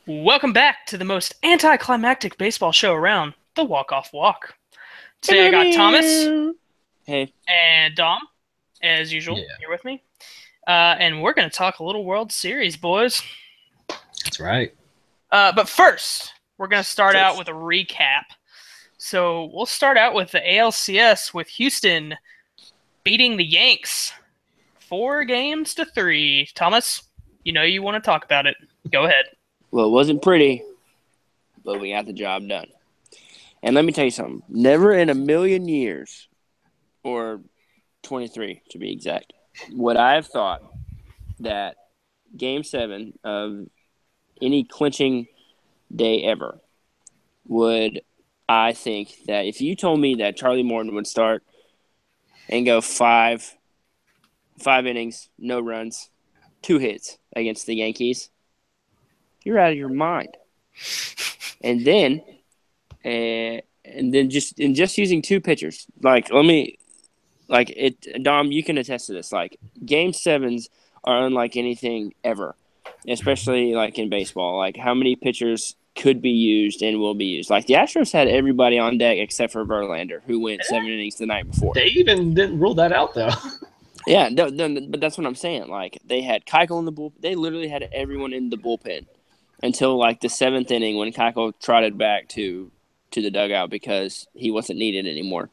Welcome back to the most anticlimactic baseball show around, the Walk-Off Walk. Today I got Thomas Hey. and Dom, as usual, here with me. And we're going to talk a little World Series, boys. That's right. But first, we're going to start out with a recap. So we'll start out with the ALCS with Houston beating the Yanks 4-3. Thomas, you know you want to talk about it. Go ahead. Well, it wasn't pretty, but we got the job done. And let me tell you something. Never in a million years, or 23 to be exact, would I have thought that Game 7 of any clinching day ever would I think that if you told me that Charlie Morton would start and go five innings, no runs, 2 hits against the Yankees, you're out of your mind. And then just using 2 pitchers, Dom, you can attest to this. Like, Game 7s are unlike anything ever, especially like in baseball. Like, how many pitchers could be used and will be used? Like, the Astros had everybody on deck except for Verlander, who went 7 innings the night before. They even didn't rule that out, though. Yeah, but that's what I'm saying. Like, they had Keuchel in the bullpen. They literally had everyone in the bullpen until like the 7th inning when Keuchel trotted back to the dugout because he wasn't needed anymore.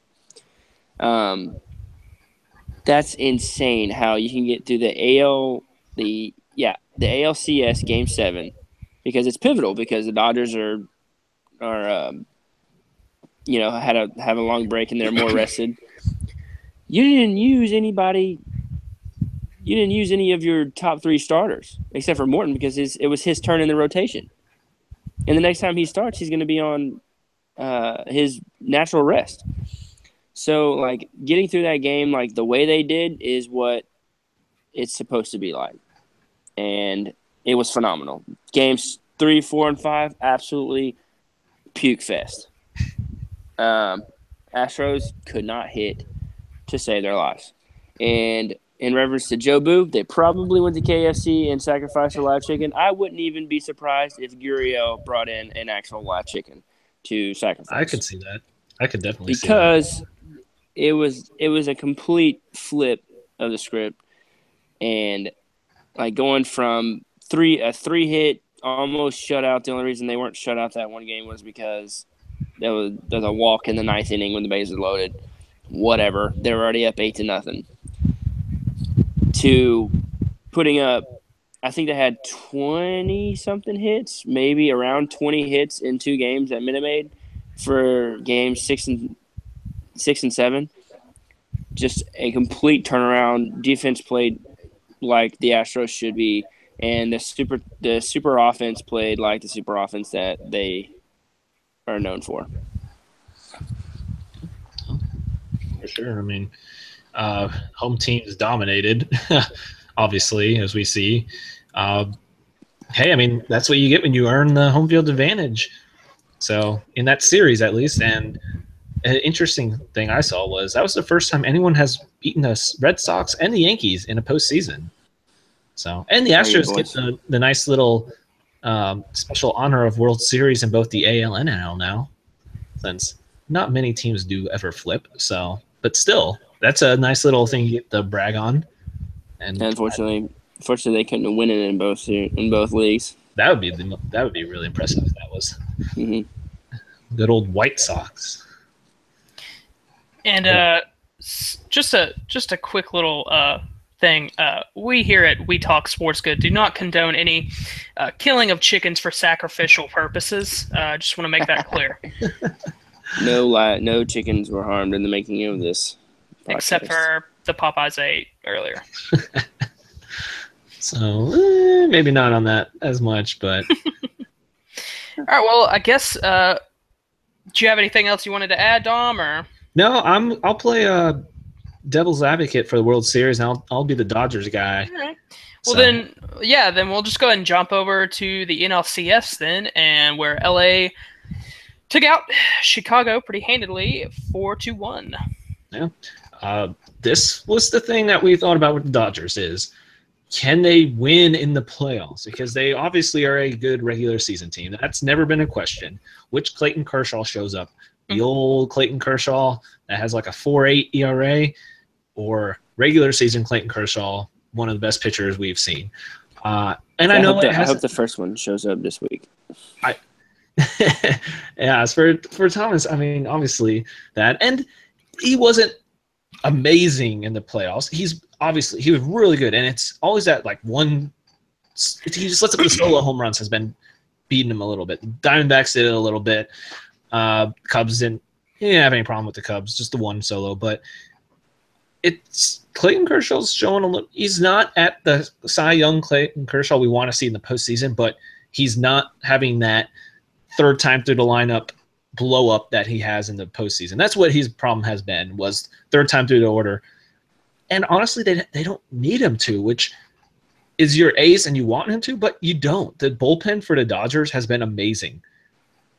That's insane how you can get through the ALCS Game 7 because it's pivotal because the Dodgers have a long break and they're more rested. You didn't use anybody. You didn't use any of your top 3 starters except for Morton because it was his turn in the rotation. And the next time he starts, he's going to be on his natural rest. So, like, getting through that game, like, the way they did is what it's supposed to be like. And it was phenomenal. Games 3, 4, and 5, absolutely puke fest. Astros could not hit to save their lives. And in reference to Joe Boo, they probably went to KFC and sacrificed a live chicken. I wouldn't even be surprised if Gurriel brought in an actual live chicken to sacrifice. I could see that. I could definitely see that. Because it was a complete flip of the script. And, like, going from a 3-hit almost shutout, the only reason they weren't shut out that one game was because there's a walk in the 9th inning when the bases are loaded. Whatever. They were already up 8-0. To putting up, I think they had 20-something hits, maybe around 20 hits in 2 games at Minute Maid for games 6 and 7. Just a complete turnaround. Defense played like the Astros should be, and the super offense played like the super offense that they are known for. For sure. I mean, home teams dominated, obviously, as we see. Hey, I mean, that's what you get when you earn the home field advantage. So, in that series, at least, and an interesting thing I saw was that was the first time anyone has beaten the Red Sox and the Yankees in a postseason. So, and the Astros get the nice little special honor of World Series in both the AL and NL now, since not many teams do ever flip. So, but still, that's a nice little thing you get to brag on. And unfortunately, they couldn't win it in both leagues. That would be really impressive if that was. Mm-hmm. Good old White Sox. And just a quick little thing. We here at We Talk Sports Good do not condone any killing of chickens for sacrificial purposes. Just want to make that clear. No chickens were harmed in the making of this podcast. Except for the Popeyes I ate earlier. So maybe not on that as much, but all right. Well, I guess. Do you have anything else you wanted to add, Dom? Or no? I'll play devil's advocate for the World Series, and I'll be the Dodgers guy. All right. Well, then we'll just go ahead and jump over to the NLCS then, and where LA took out Chicago pretty handedly, 4-1. Yeah. This was the thing that we thought about with the Dodgers is can they win in the playoffs? Because they obviously are a good regular season team. That's never been a question. Which Clayton Kershaw shows up? The old Clayton Kershaw that has like a 4.8 ERA, or regular season Clayton Kershaw, one of the best pitchers we've seen. And I know I hope the first one shows up this week. Yeah, as for Thomas, I mean, obviously that, and he wasn't amazing in the playoffs. He was really good, and it's always that like one. He just lets up the solo home runs has been beating him a little bit. Diamondbacks did it a little bit. Cubs didn't have any problem with the Cubs, just the one solo, but it's Clayton Kershaw's showing a little. He's not at the Cy Young Clayton Kershaw we want to see in the postseason, but he's not having that third time through the lineup blow up that he has in the postseason. That's what his problem has been, was third time through the order. And honestly, they don't need him to, which is your ace and you want him to, but you don't. The bullpen for the Dodgers has been amazing.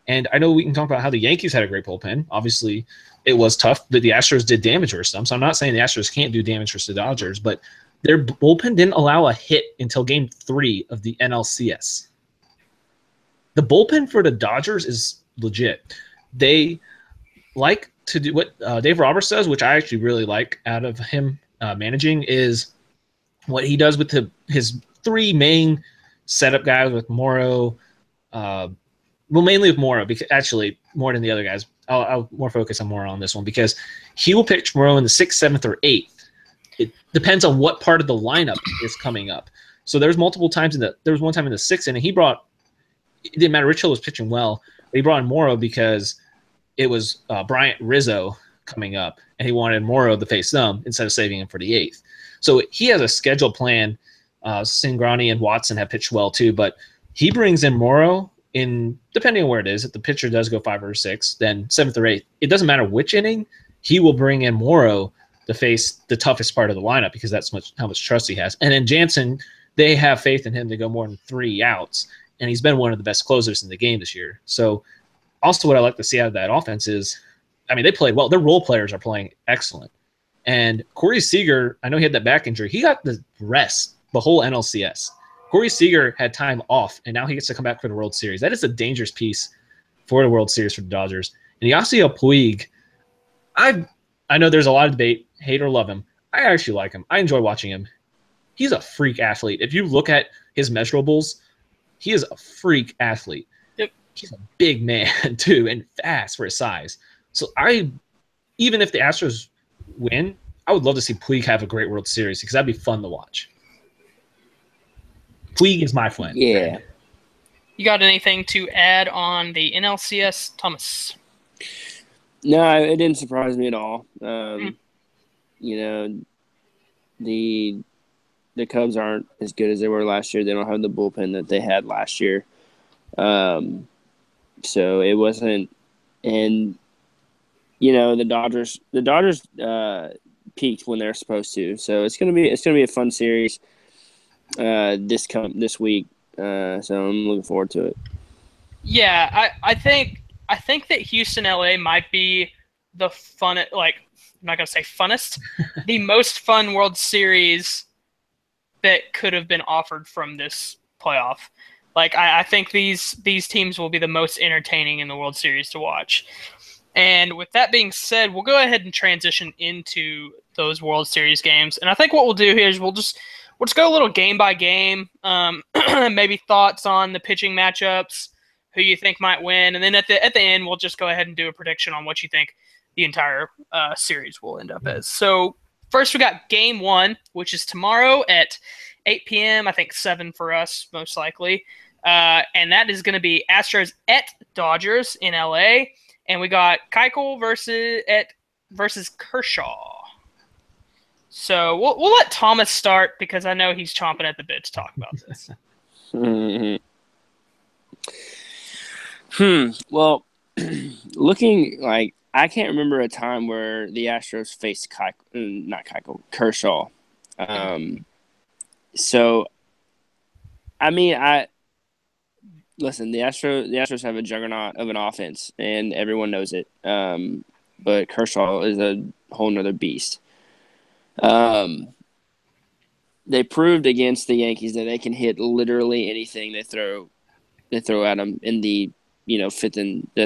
And I know we can talk about how the Yankees had a great bullpen. Obviously, it was tough, but the Astros did damage versus them. So I'm not saying the Astros can't do damage versus the Dodgers, but their bullpen didn't allow a hit until Game 3 of the NLCS. The bullpen for the Dodgers is legit. They like to do what Dave Roberts does, which I actually really like out of him managing, is what he does with his three main setup guys with Morrow. Mainly with Morrow, because actually more than the other guys. I'll more focus on Morrow on this one, because he will pitch Morrow in the 6th, 7th, or 8th. It depends on what part of the lineup is coming up. So there was one time in the 6th inning, it didn't matter. Rich Hill was pitching well, but he brought in Morrow because it was Bryant Rizzo coming up, and he wanted Morrow to face them instead of saving him for the 8th. So he has a scheduled plan. Singrani and Watson have pitched well too, but he brings in Morrow in, depending on where it is. If the pitcher does go 5 or 6, then 7th or 8th, it doesn't matter which inning, he will bring in Morrow to face the toughest part of the lineup, because that's how much trust he has. And then Jansen, they have faith in him to go more than 3 outs, and he's been one of the best closers in the game this year. So also what I like to see out of that offense is, I mean, they played well. Their role players are playing excellent. And Corey Seager, I know he had that back injury. He got the rest the whole NLCS. Corey Seager had time off, and now he gets to come back for the World Series. That is a dangerous piece for the World Series for the Dodgers. And Yasiel Puig, I know there's a lot of debate, hate or love him. I actually like him. I enjoy watching him. He's a freak athlete. If you look at his measurables, he is a freak athlete. Yep. He's a big man, too, and fast for his size. So even if the Astros win, I would love to see Puig have a great World Series, because that'd be fun to watch. Puig is my friend. Yeah. You got anything to add on the NLCS, Thomas? No, it didn't surprise me at all. You know, the Cubs aren't as good as they were last year. They don't have the bullpen that they had last year. So it wasn't, and you know, the Dodgers peaked when they're supposed to. So it's gonna be a fun series this week. So I'm looking forward to it. Yeah, I think that Houston LA might be the fun, like, I'm not gonna say funnest, the most fun World Series that could have been offered from this playoff. Like, I think these teams will be the most entertaining in the World Series to watch. And with that being said, we'll go ahead and transition into those World Series games. And I think what we'll do here is we'll just go a little game by game, maybe thoughts on the pitching matchups, who you think might win, and then at the end we'll just go ahead and do a prediction on what you think the entire series will end up as. So first we got Game 1, which is tomorrow at 8 p.m. I think 7 for us most likely, and that is going to be Astros at Dodgers in LA, and we got Keuchel versus Kershaw. So we'll let Thomas start, because I know he's chomping at the bit to talk about this. Well, looking like, I can't remember a time where the Astros faced Kershaw. So, I mean, listen. The Astros have a juggernaut of an offense, and everyone knows it. But Kershaw is a whole nother beast. they proved against the Yankees that they can hit literally anything they throw at them in the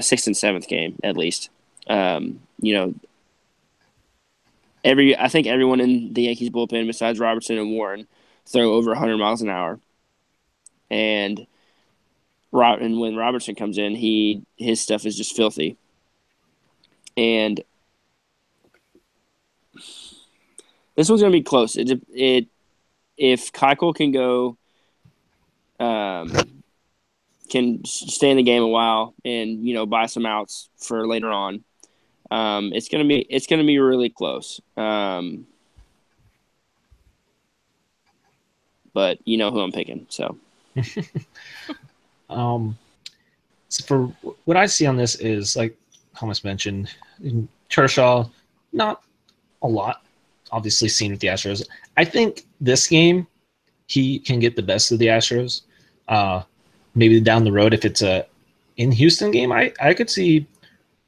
sixth and seventh game at least. You know, I think everyone in the Yankees bullpen besides Robertson and Warren throw over 100 miles an hour, and when Robertson comes in, his stuff is just filthy, and this one's gonna be close. If Keuchel can go, can stay in the game a while and buy some outs for later on, it's gonna be really close. But you know who I'm picking, so. So for what I see on this is, like Thomas mentioned, Kershaw, not a lot, obviously seen with the Astros. I think this game he can get the best of the Astros. Maybe down the road, if it's a in Houston game, I could see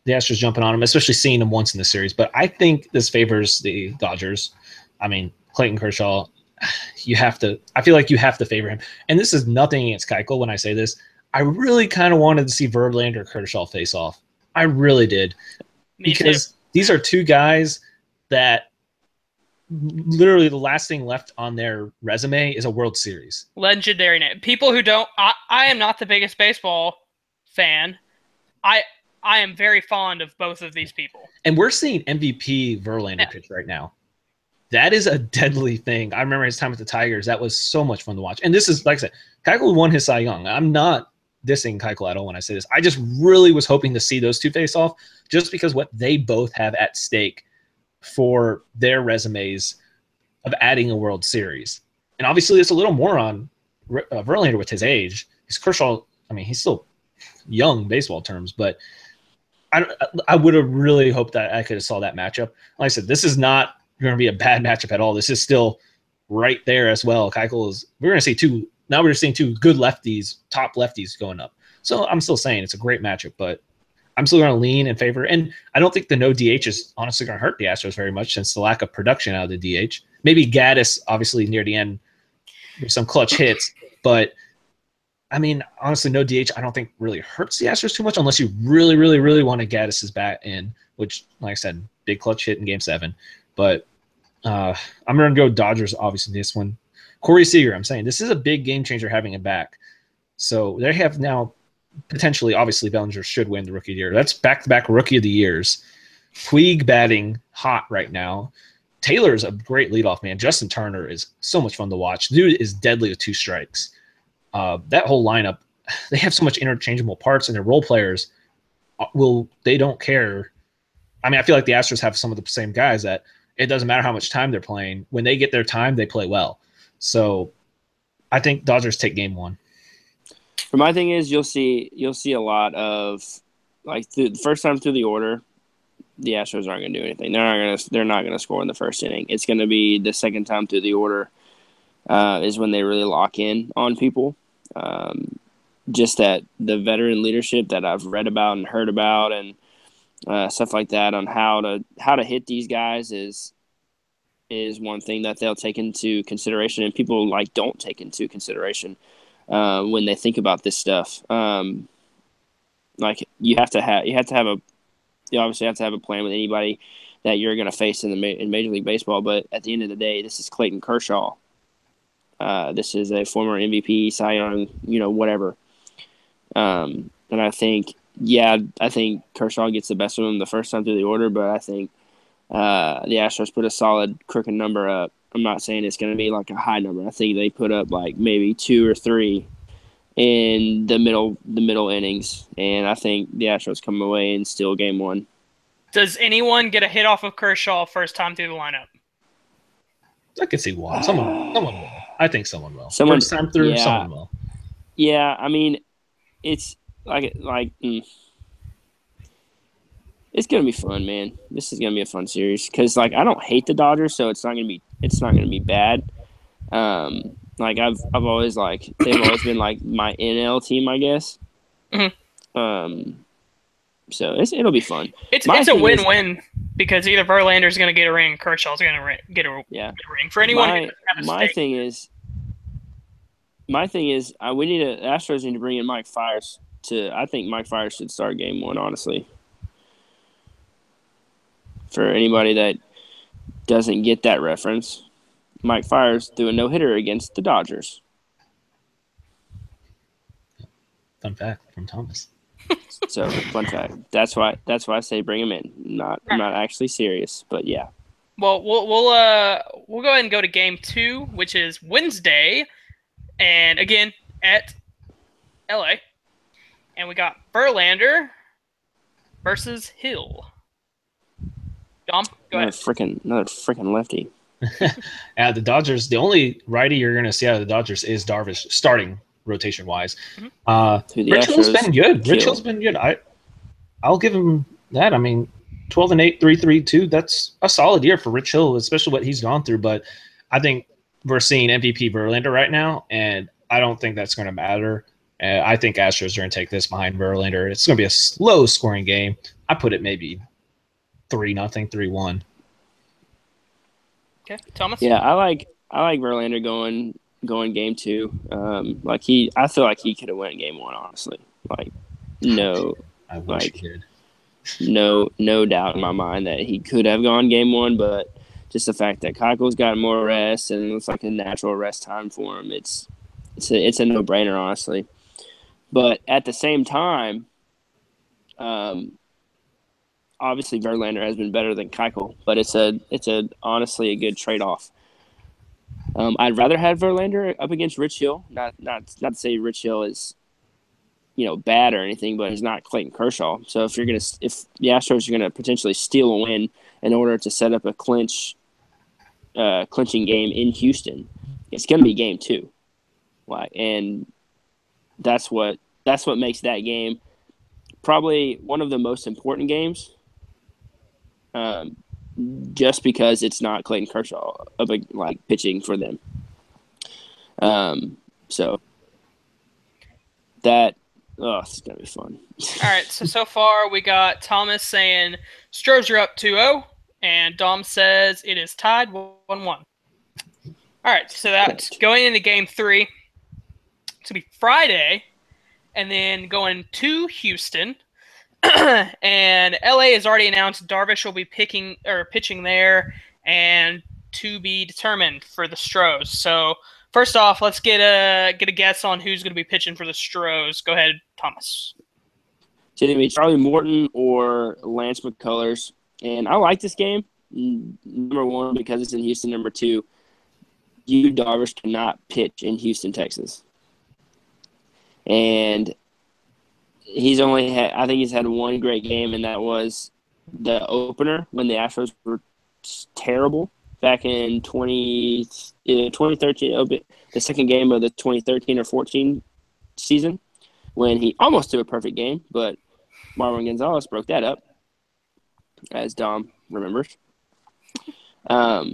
the Astros jumping on him, especially seeing him once in the series. But I think this favors the Dodgers. I mean, Clayton Kershaw, I feel like you have to favor him. And this is nothing against Keuchel when I say this. I really kind of wanted to see Verlander Kershaw face off. I really did. Because these are two guys that literally the last thing left on their resume is a World Series. Legendary name. People who don't I am not the biggest baseball fan. I am very fond of both of these people. And we're seeing MVP Verlander pitch right now. That is a deadly thing. I remember his time with the Tigers. That was so much fun to watch. And this is, like I said, Keuchel won his Cy Young. I'm not dissing Keuchel at all when I say this. I just really was hoping to see those two face off just because what they both have at stake for their resumes of adding a World Series. And obviously it's a little more on Verlander with his age. His Kershaw, I mean, he's still young baseball terms, but I would have really hoped that I could have saw that matchup. Like I said, this is not going to be a bad matchup at all. This is still right there as well. We're going to see we're seeing two good lefties, top lefties going up. So I'm still saying it's a great matchup, but I'm still going to lean in favor. And I don't think the no DH is honestly going to hurt the Astros very much since the lack of production out of the DH. Maybe Gaddis, obviously, near the end, with some clutch hits. But, I mean, honestly, no DH I don't think really hurts the Astros too much unless you really, really, really want to Gaddis's bat in, which, like I said, big clutch hit in Game 7. But I'm going to go Dodgers, obviously, this one. Corey Seager, I'm saying, this is a big game changer having him back. So they have now potentially, obviously, Bellinger should win the Rookie of the Year. That's back-to-back Rookie of the Years. Puig batting hot right now. Taylor's a great leadoff man. Justin Turner is so much fun to watch. Dude is deadly with two strikes. That whole lineup, they have so much interchangeable parts, and their role players they don't care. I mean, I feel like the Astros have some of the same guys that it doesn't matter how much time they're playing. When they get their time, they play well. So I think Dodgers take game 1. But my thing is, you'll see a lot of, like, the first time through the order, the Astros aren't going to do anything. They're not going to score in the first inning. It's going to be the second time through the order is when they really lock in on people. Just that the veteran leadership that I've read about and heard about and stuff like that on how to hit these guys is one thing that they'll take into consideration, and people don't take into consideration when they think about this stuff. You obviously have to have a plan with anybody that you're going to face in Major League Baseball. But at the end of the day, this is Clayton Kershaw. This is a former MVP, Cy Young, whatever. And I think Kershaw gets the best of him the first time through the order, but I think the Astros put a solid crooked number up. I'm not saying it's going to be like a high number. I think they put up like maybe 2 or 3 in the middle innings, and I think the Astros come away and steal game 1. Does anyone get a hit off of Kershaw first time through the lineup? I could see one. Someone will. I think someone will. First time through, someone will. Yeah, I mean, it's it's gonna be fun, man. This is gonna be a fun series because I don't hate the Dodgers, so it's not gonna be bad. I've always they've always been my NL team, I guess. Mm-hmm. So it'll be fun. It's My a thing is- win-win because either Verlander's going to get a ring, Kershaw's going to get a ring. For anyone who doesn't have a my stake. thing is, we need Astros need to bring in Mike Fiers I think Mike Fiers should start game 1, honestly. For anybody that doesn't get that reference, Mike Fiers threw a no-hitter against the Dodgers. Fun fact from Thomas. So, fun fact. That's why I say bring him in. I'm not actually serious, but yeah. Well, we'll go ahead and go to game 2, which is Wednesday, and again at LA. And we got Verlander versus Hill. Dom, go ahead. Another freaking lefty. The Dodgers, the only righty you're going to see out of the Dodgers is Darvish, starting rotation-wise. Rich Hill's been good. Rich Hill's been good. I'll give him that. I mean, 12-8, 3.32. That's a solid year for Rich Hill, especially what he's gone through. But I think we're seeing MVP Verlander right now, and I don't think that's going to matter. I think Astros are going to take this behind Verlander. It's going to be a slow-scoring game. I put it maybe 3-0, 3-1. Okay, Thomas. Yeah, I like Verlander going game 2. I feel like he could have went game 1, honestly. I wish he did. No doubt in my mind that he could have gone game 1, but just the fact that Keuchel's got more rest and it looks like a natural rest time for him, it's a no-brainer, honestly. But at the same time, obviously Verlander has been better than Keuchel, but it's honestly a good trade-off. I'd rather have Verlander up against Rich Hill. Not to say Rich Hill is, bad or anything, but he's not Clayton Kershaw. So if the Astros are gonna potentially steal a win in order to set up a clinching game in Houston, it's gonna be game 2. And that's what makes that game probably one of the most important games. Just because it's not Clayton Kershaw pitching for them. So that it's gonna be fun. All right, so far we got Thomas saying Stros are up 2-0, and Dom says it is tied 1-1. All right, so that's going into game 3. It's gonna be Friday, and then going to Houston. And LA has already announced Darvish will be pitching there, and to be determined for the Stros. So first off, let's get a guess on who's going to be pitching for the Stros. Go ahead, Thomas. It's going to be Charlie Morton or Lance McCullers. And I like this game. Number 1, because it's in Houston. Number 2, Darvish cannot pitch in Houston, Texas. And he's had one great game, and that was the opener when the Astros were terrible back in 2013, the second game of the 2013 or 14 season, when he almost threw a perfect game, but Marwin Gonzalez broke that up, as Dom remembers. But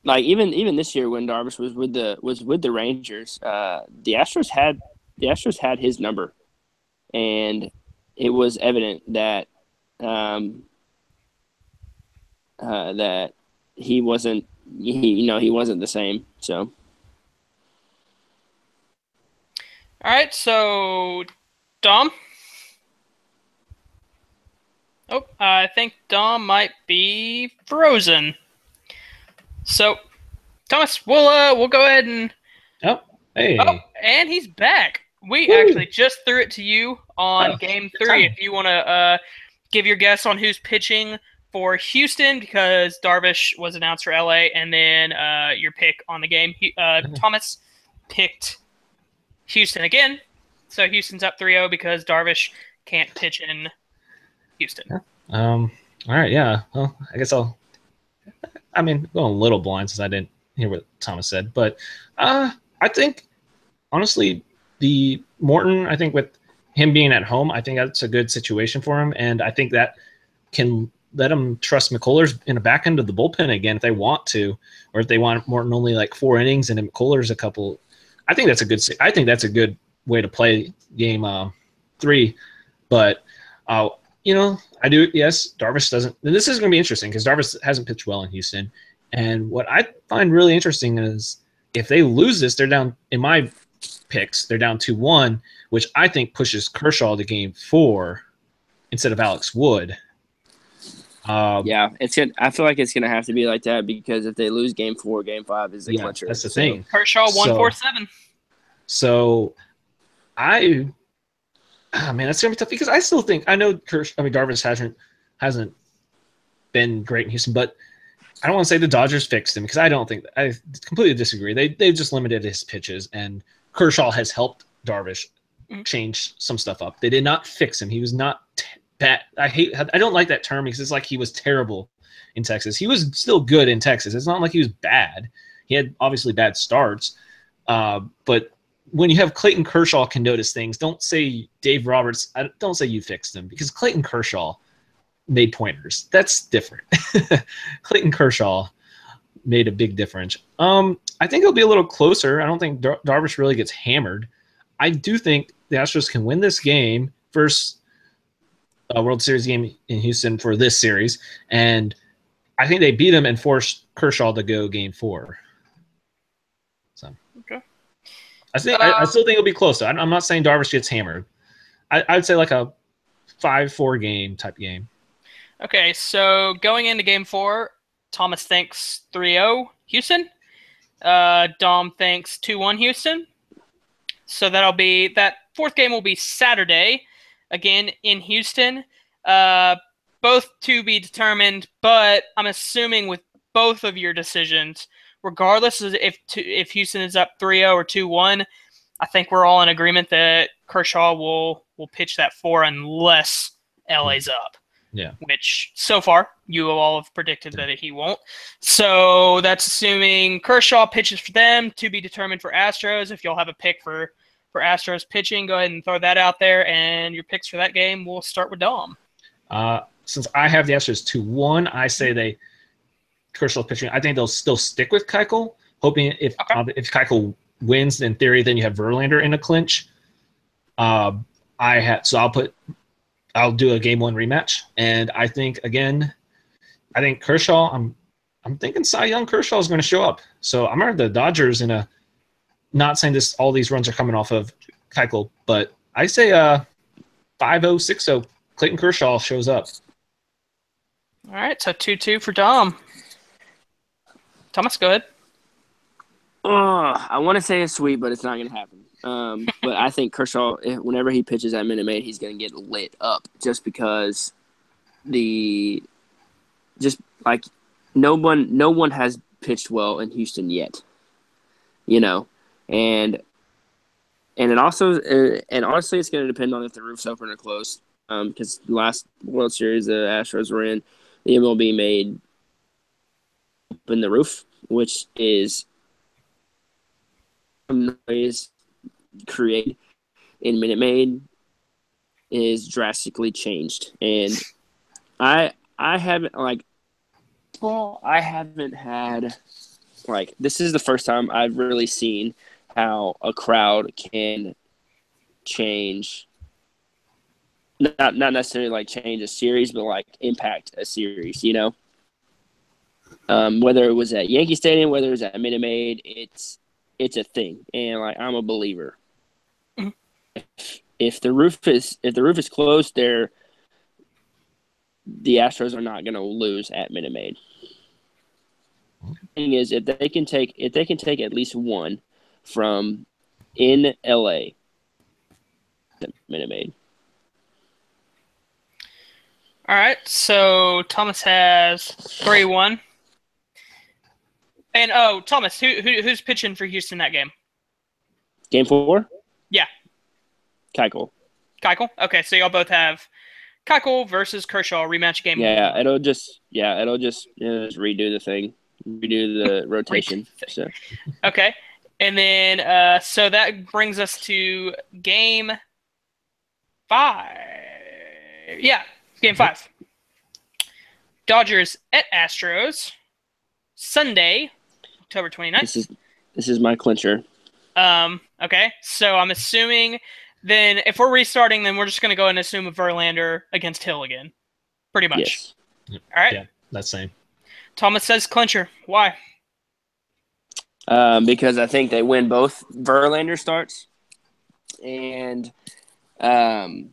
even this year when Darvish was with the Rangers, the Astros had his number, and it was evident that that he wasn't the same. So, all right, so Dom. Oh, I think Dom might be frozen. So, Thomas, we'll go ahead and. Oh, hey. Oh, and he's back. We actually just threw it to you on game 3. If you want to give your guess on who's pitching for Houston, because Darvish was announced for LA, and then your pick on the game. Thomas picked Houston again. So Houston's up 3-0 because Darvish can't pitch in Houston. All right, yeah. Well, I guess going a little blind since I didn't hear what Thomas said, but I think honestly the Morton, I think with him being at home, I think that's a good situation for him, and I think that can let him trust McCullers in the back end of the bullpen again if they want to, or if they want Morton only like 4 innings and McCullers a couple. I think that's a good way to play game 3. But, I do. Yes, Darvish doesn't. And this is going to be interesting because Darvish hasn't pitched well in Houston. And what I find really interesting is if they lose this, they're down, in my picks, they're down 2-1, which I think pushes Kershaw to game 4 instead of Alex Wood. Yeah, I feel like it's gonna have to be like that because if they lose game 4, game 5 is the clincher. That's the thing. Kershaw 147. So man, that's gonna be tough because I still think Darvish hasn't been great in Houston, but I don't want to say the Dodgers fixed him because I don't think I completely disagree. They've just limited his pitches, and Kershaw has helped Darvish change some stuff up. They did not fix him. He was not bad. I don't like that term because it's like he was terrible in Texas. He was still good in Texas. It's not like he was bad. He had obviously bad starts, but when you have Clayton Kershaw can notice things, don't say Dave Roberts. Don't say you fixed him because Clayton Kershaw made pointers. That's different. Clayton Kershaw made a big difference. I think it'll be a little closer. I don't think Darvish really gets hammered. I do think the Astros can win this game, first World Series game in Houston for this series, and I think they beat him and force Kershaw to go game 4. So okay. I still think it'll be close. I'm not saying Darvish gets hammered. I'd say like a 5-4 game type game. Okay, so going into game 4, Thomas thinks 3-0 Houston. Dom thinks 2-1 Houston. So that fourth game will be Saturday, again in Houston. Both to be determined, but I'm assuming with both of your decisions, regardless of if Houston is up 3-0 or 2-1, I think we're all in agreement that Kershaw will pitch that 4 unless LA's up. Yeah. Which so far you all have predicted that he won't. So that's assuming Kershaw pitches for them, to be determined for Astros. If y'all have a pick for Astros pitching, go ahead and throw that out there. And your picks for that game, we'll start with Dom. Since I have the Astros 2-1, I say Kershaw pitching. I think they'll still stick with Keuchel, hoping if Keuchel wins, in theory, then you have Verlander in a clinch. I'll do a game 1 rematch, and I think Kershaw. I'm thinking Cy Young Kershaw is going to show up. So I'm at the Dodgers in a. Not saying all these runs are coming off of Keuchel, but I say 5-0, 6-0. Clayton Kershaw shows up. All right, so 2-2 for Dom. Thomas, go ahead. I want to say it's sweet, but it's not going to happen. But I think Kershaw, whenever he pitches at Minute Maid, he's going to get lit up just because no one has pitched well in Houston yet, and it also and honestly, it's going to depend on if the roof's open or closed. Because the last World Series the Astros were in, the MLB made open the roof, which is noise created in Minute Maid is drastically changed, and I haven't had this is the first time I've really seen how a crowd can change. Not necessarily change a series, but impact a series. Whether it was at Yankee Stadium, whether it was at Minute Maid, it's a thing, and I'm a believer. Mm-hmm. If the roof is closed, the Astros are not going to lose at Minute Maid. Thing is, if they can take at least one from in LA, Minute Maid. All right, so Thomas has 3-1. And Thomas, who's pitching for Houston that game? Game 4? Yeah. Keuchel. Okay, so y'all both have Keuchel versus Kershaw rematch game. Yeah, it'll just redo the thing, redo the rotation. So. Okay, and then so that brings us to game 5. Yeah. Game 5. Dodgers at Astros. Sunday, October 29th. This is my clincher. Okay, so I'm assuming then if we're restarting, then we're just going to go and assume a Verlander against Hill again. Pretty much. Yes. All right. Yeah, that's same. Thomas says clincher. Why? Because I think they win both Verlander starts, and so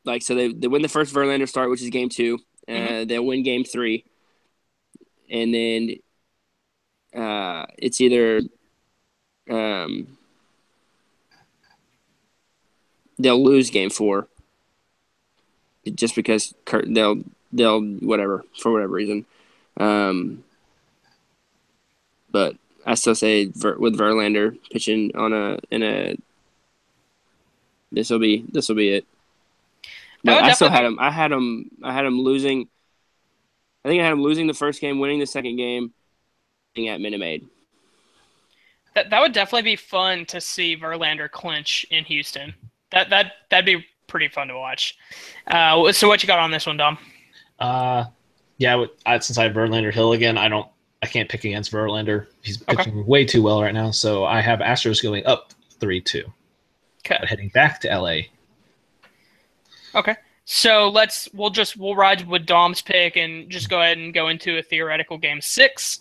they win the first Verlander start, which is game 2. They'll win game 3, and then it's either they'll lose game 4 just because they'll whatever for whatever reason. But I still say with Verlander pitching this will be it. But I still had him. I had him losing. I think I had him losing the first game, winning the second game, at Minute Maid. That would definitely be fun to see Verlander clinch in Houston. That'd be pretty fun to watch. So what you got on this one, Dom? Yeah, since I have Verlander Hill again, I can't pick against Verlander. He's pitching way too well right now. So I have Astros going up 3-2. Okay. But heading back to LA. Okay. So we'll ride with Dom's pick and just go ahead and go into a theoretical game 6.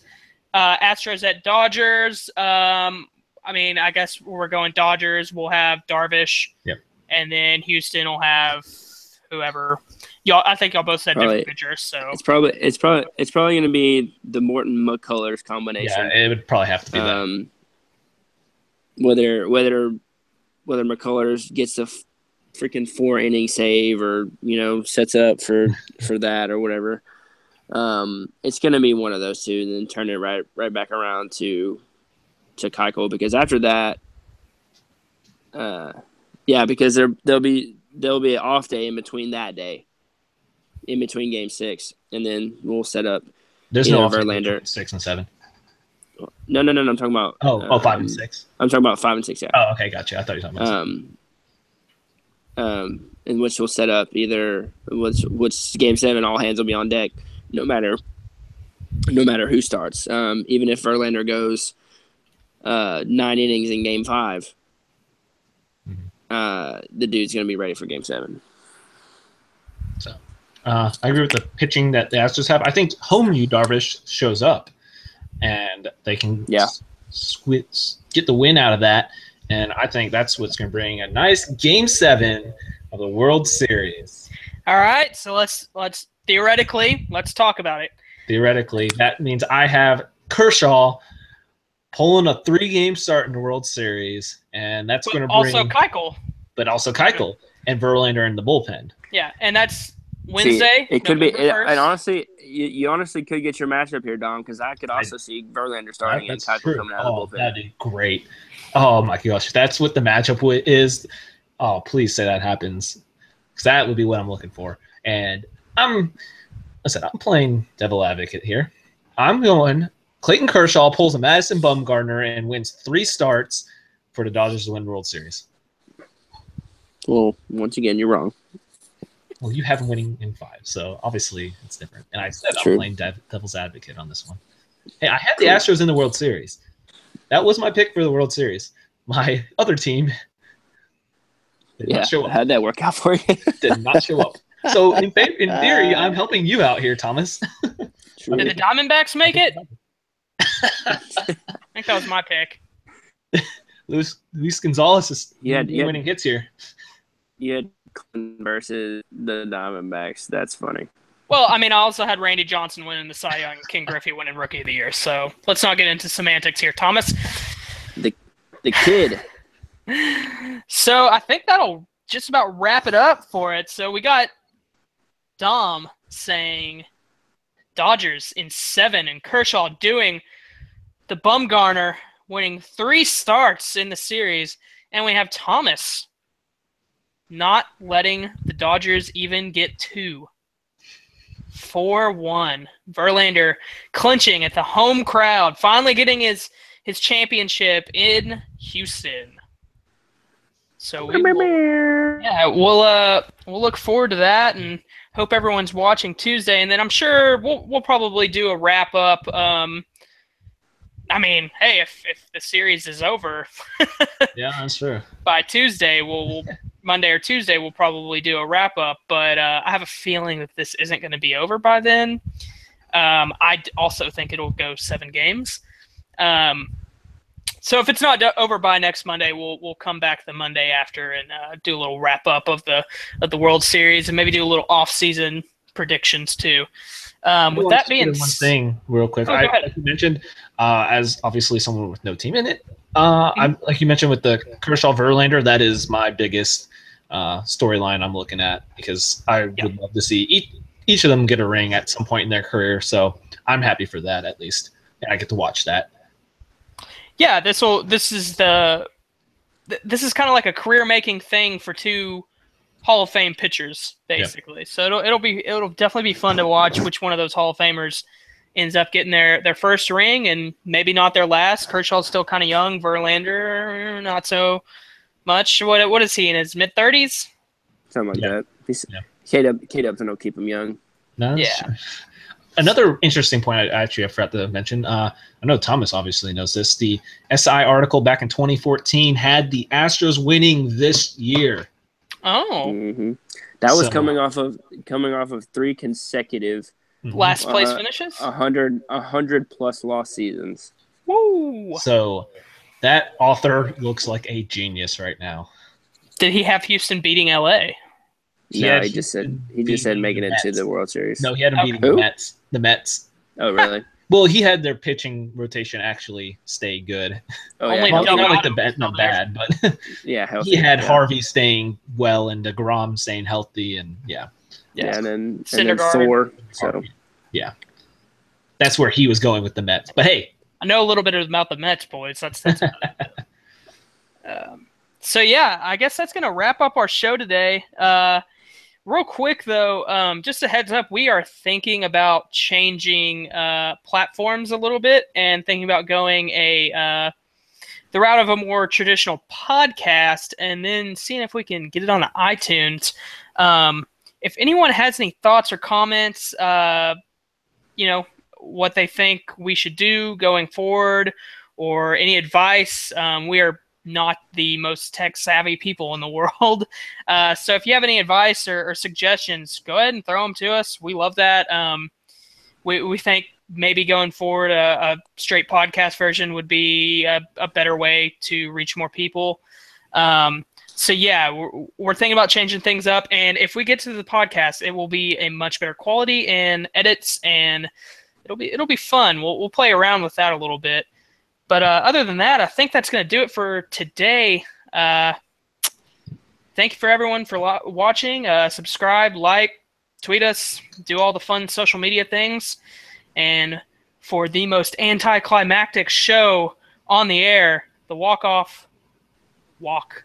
Astros at Dodgers. I guess we're going Dodgers. We'll have Darvish. Yep. And then Houston will have whoever. I think y'all both said different pitchers. So it's probably going to be the Morton McCullers combination. Yeah, it would probably have to be that. Whether McCullers gets the freaking 4-inning save or sets up for that or whatever, it's going to be one of those two, and then turn it right back around to Keuchel, because after that, because there'll be an off day in between that day, in between game 6, and then we'll set up. There's no off Verlander 6 and 7. No. I'm talking about 5 and 6. I'm talking about 5 and 6. Yeah. Oh, okay, gotcha. I thought you were talking about. In which we'll set up either which game 7, all hands will be on deck, no matter who starts. Even if Verlander goes 9 innings in game 5, the dude's going to be ready for game 7. So, I agree with the pitching that the Astros have. I think home Yu Darvish shows up, and they can get the win out of that. And I think that's what's going to bring a nice game 7 of the World Series. All right, so let's theoretically let's talk about it. Theoretically, that means I have Kershaw pulling a 3-game start in the World Series, and that's going to bring also Keuchel. But also Keuchel and Verlander in the bullpen. Yeah, and that's Wednesday. It could be, and honestly, you honestly could get your matchup here, Dom, because I could also see Verlander starting and Keuchel coming out of the bullpen. That'd be great. Oh my gosh, if that's what the matchup is. Oh, please say that happens, because that would be what I'm looking for. And I'm playing devil advocate here. I'm going Clayton Kershaw pulls a Madison Bumgarner and wins 3 starts for the Dodgers to win the World Series. Well, once again, you're wrong. Well, you have him winning in 5, so obviously it's different. And I said I'm playing devil's advocate on this one. Hey, I had the Astros in the World Series. That was my pick for the World Series. My other team did not show up. How'd that work out for you? Did not show up. So in theory, I'm helping you out here, Thomas. Did the Diamondbacks make it? I think that was my pick. Luis Gonzalez is winning hits here. You had Cleveland versus the Diamondbacks. That's funny. Well, I also had Randy Johnson winning the Cy Young, King Griffey winning Rookie of the Year. So let's not get into semantics here, Thomas. The kid. So I think that'll just about wrap it up for it. So we got Dom saying Dodgers in 7 and Kershaw doing the Bumgarner, winning 3 starts in the series. And we have Thomas not letting the Dodgers even get 2. 4-1. Verlander clinching at the home crowd, finally getting his championship in Houston. So we'll look forward to that, and hope everyone's watching Tuesday. And then I'm sure we'll probably do a wrap up I mean, hey, if the series is over Yeah, that's true. by Tuesday, we'll Monday or Tuesday, we'll probably do a wrap up. But I have a feeling that this isn't going to be over by then. I also think it'll go 7 games. So if it's not over by next Monday, we'll come back the Monday after and do a little wrap up of the World Series and maybe do a little off season predictions too. With that being one thing, real quick, like you mentioned, as obviously someone with no team in it, I'm like you mentioned with the Kershaw Verlander, that is my biggest storyline I'm looking at because I would love to see each of them get a ring at some point in their career. So I'm happy for that at least, and I get to watch that. Yeah, this is kind of like a career making thing for 2 Hall of Fame pitchers, basically. Yep. So it'll definitely be fun to watch which one of those Hall of Famers ends up getting their first ring and maybe not their last. Kershaw's still kind of young. Verlander, not so much. What is he in his mid-30s? Something like that. K-Dubs will keep him young. No, yeah. Another interesting point I forgot to mention. I know Thomas obviously knows this. The SI article back in 2014 had the Astros winning this year. Oh, mm-hmm. That was coming off of 3 consecutive last place finishes, 100 plus lost seasons. Woo! So that author looks like a genius right now. Did he have Houston beating LA? No, he just said making it to the World Series. No, he had him beating the Mets. The Mets. Oh, really? Well, he had their pitching rotation actually stay good. Oh, yeah. Only not like the bet, not bad, but healthy, he had Harvey staying well and DeGrom staying healthy, and and then Thor. So that's where he was going with the Mets. But hey, I know a little bit about the Mets, boys. That's so yeah, I guess that's gonna wrap up our show today. Real quick, though, just a heads up, we are thinking about changing platforms a little bit and thinking about going the route of a more traditional podcast and then seeing if we can get it on the iTunes. If anyone has any thoughts or comments, what they think we should do going forward or any advice, we are not the most tech-savvy people in the world. So if you have any advice or suggestions, go ahead and throw them to us. We love that. We think maybe going forward a straight podcast version would be a better way to reach more people. So yeah, we're thinking about changing things up. And if we get to the podcast, it will be a much better quality and edits, and it'll be fun. We'll play around with that a little bit. But other than that, I think that's going to do it for today. Thank you for everyone for watching. Subscribe, like, tweet us, do all the fun social media things. And for the most anticlimactic show on the air, the walk-off walk.